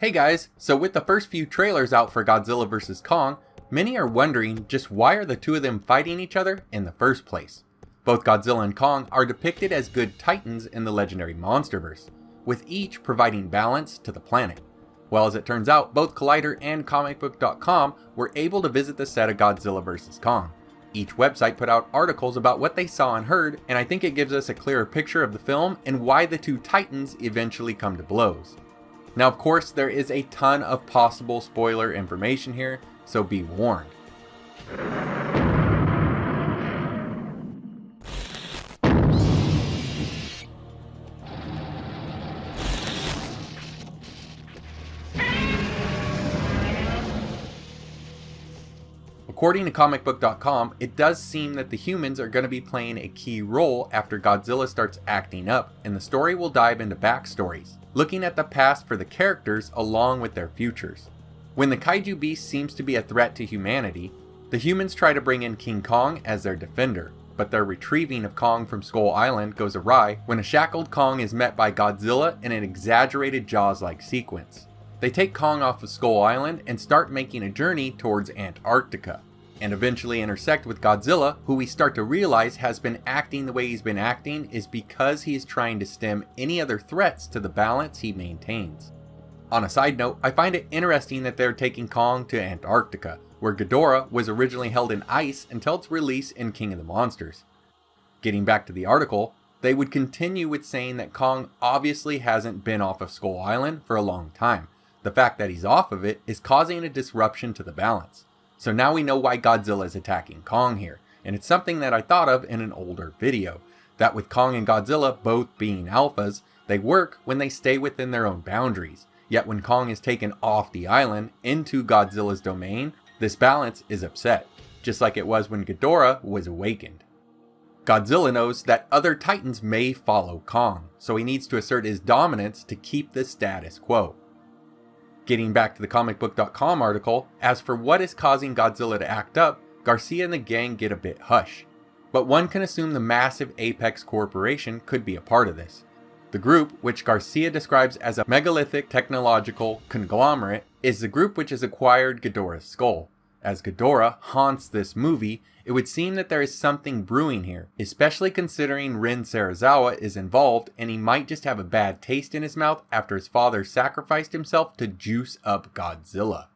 Hey guys, so with the first few trailers out for Godzilla vs. Kong, many are wondering just why are the two of them fighting each other in the first place. Both Godzilla and Kong are depicted as good titans in the legendary monsterverse, with each providing balance to the planet. Well, as it turns out, both Collider and comicbook.com were able to visit the set of Godzilla vs. Kong. Each website put out articles about what they saw and heard, and I think it gives us a clearer picture of the film and why the two titans eventually come to blows. Now, of course, there is a ton of possible spoiler information here, so be warned. According to comicbook.com, it does seem that the humans are going to be playing a key role after Godzilla starts acting up, and the story will dive into backstories, looking at the past for the characters along with their futures. When the kaiju beast seems to be a threat to humanity, the humans try to bring in King Kong as their defender, but their retrieving of Kong from Skull Island goes awry when a shackled Kong is met by Godzilla in an exaggerated Jaws-like sequence. They take Kong off of Skull Island and start making a journey towards Antarctica, and eventually intersect with Godzilla, who we start to realize has been acting the way he's been acting is because he is trying to stem any other threats to the balance he maintains. On a side note, I find it interesting that they're taking Kong to Antarctica, where Ghidorah was originally held in ice until its release in King of the Monsters. Getting back to the article, they would continue with saying that Kong obviously hasn't been off of Skull Island for a long time. The fact that he's off of it is causing a disruption to the balance. So now we know why Godzilla is attacking Kong here, and it's something that I thought of in an older video, that with Kong and Godzilla both being alphas, they work when they stay within their own boundaries, yet when Kong is taken off the island into Godzilla's domain, this balance is upset, just like it was when Ghidorah was awakened. Godzilla knows that other titans may follow Kong, so he needs to assert his dominance to keep the status quo. Getting back to the comicbook.com article, as for what is causing Godzilla to act up, Garcia and the gang get a bit hush. But one can assume the massive Apex Corporation could be a part of this. The group, which Garcia describes as a megalithic technological conglomerate, is the group which has acquired Ghidorah's skull. As Ghidorah haunts this movie, it would seem that there is something brewing here, especially considering Rin Serizawa is involved and he might just have a bad taste in his mouth after his father sacrificed himself to juice up Godzilla.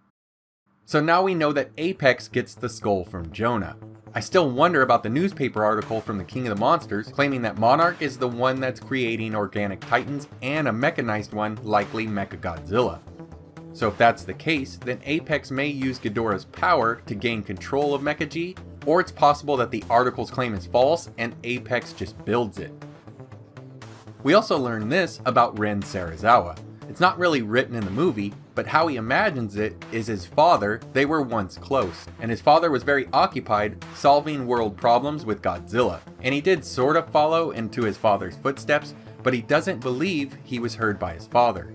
So now we know that Apex gets the skull from Jonah. I still wonder about the newspaper article from the King of the Monsters claiming that Monarch is the one that's creating organic titans and a mechanized one, likely Mechagodzilla. So if that's the case, then Apex may use Ghidorah's power to gain control of Mecha G, or it's possible that the article's claim is false and Apex just builds it. We also learn this about Rin Serizawa. It's not really written in the movie, but how he imagines it is his father, they were once close, and his father was very occupied solving world problems with Godzilla, and he did sort of follow into his father's footsteps, but he doesn't believe he was heard by his father.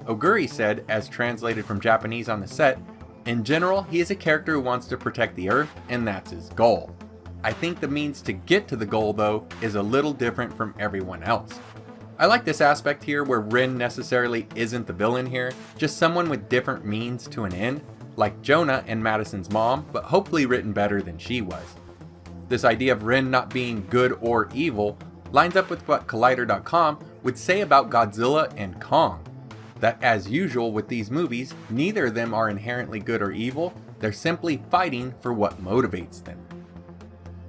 Oguri said, as translated from Japanese on the set, in general, he is a character who wants to protect the Earth, and that's his goal. I think the means to get to the goal, though, is a little different from everyone else. I like this aspect here where Rin necessarily isn't the villain here, just someone with different means to an end, like Jonah and Madison's mom, but hopefully written better than she was. This idea of Rin not being good or evil lines up with what Collider.com would say about Godzilla and Kong. That as usual with these movies, neither of them are inherently good or evil, they're simply fighting for what motivates them.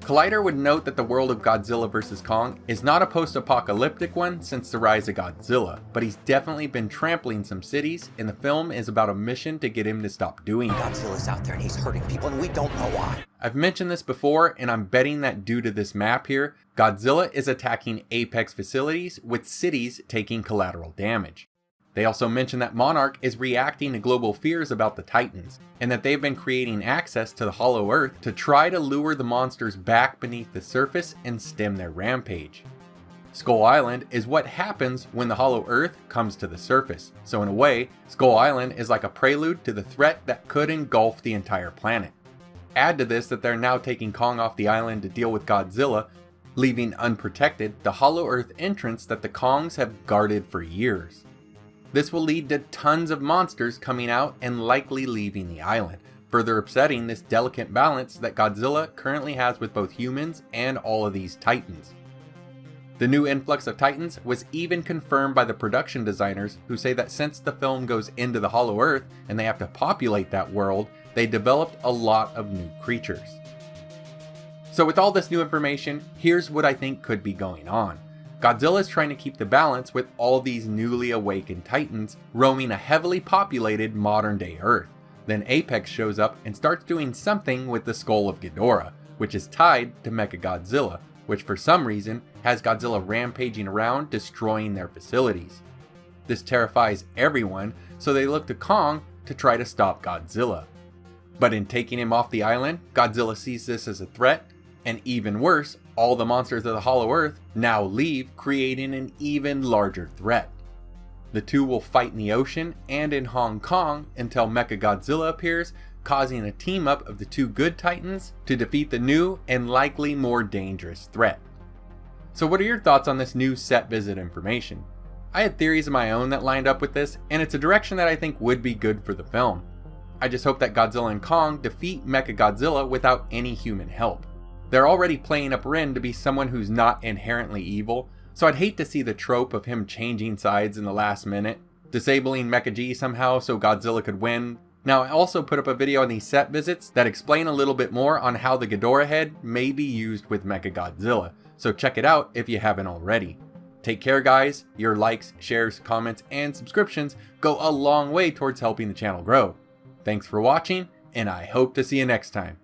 Collider would note that the world of Godzilla vs. Kong is not a post-apocalyptic one since the rise of Godzilla, but he's definitely been trampling some cities, and the film is about a mission to get him to stop doing it. Godzilla's out there and he's hurting people and we don't know why. I've mentioned this before, and I'm betting that due to this map here, Godzilla is attacking Apex facilities with cities taking collateral damage. They also mention that Monarch is reacting to global fears about the Titans, and that they've been creating access to the Hollow Earth to try to lure the monsters back beneath the surface and stem their rampage. Skull Island is what happens when the Hollow Earth comes to the surface, so in a way, Skull Island is like a prelude to the threat that could engulf the entire planet. Add to this that they're now taking Kong off the island to deal with Godzilla, leaving unprotected the Hollow Earth entrance that the Kongs have guarded for years. This will lead to tons of monsters coming out and likely leaving the island, further upsetting this delicate balance that Godzilla currently has with both humans and all of these titans. The new influx of titans was even confirmed by the production designers, who say that since the film goes into the Hollow Earth and they have to populate that world, they developed a lot of new creatures. So with all this new information, here's what I think could be going on. Godzilla is trying to keep the balance with all these newly awakened titans roaming a heavily populated modern day Earth. Then Apex shows up and starts doing something with the skull of Ghidorah, which is tied to Mechagodzilla, which for some reason has Godzilla rampaging around destroying their facilities. This terrifies everyone, so they look to Kong to try to stop Godzilla. But in taking him off the island, Godzilla sees this as a threat, and even worse, all the monsters of the Hollow Earth now leave, creating an even larger threat. The two will fight in the ocean and in Hong Kong until Mechagodzilla appears, causing a team up of the two good titans to defeat the new and likely more dangerous threat. So what are your thoughts on this new set visit information? I had theories of my own that lined up with this, and it's a direction that I think would be good for the film. I just hope that Godzilla and Kong defeat Mechagodzilla without any human help. They're already playing up Rin to be someone who's not inherently evil, so I'd hate to see the trope of him changing sides in the last minute, disabling Mecha G somehow so Godzilla could win. Now, I also put up a video on these set visits that explain a little bit more on how the Ghidorah head may be used with Mechagodzilla, so check it out if you haven't already. Take care guys, your likes, shares, comments, and subscriptions go a long way towards helping the channel grow. Thanks for watching, and I hope to see you next time.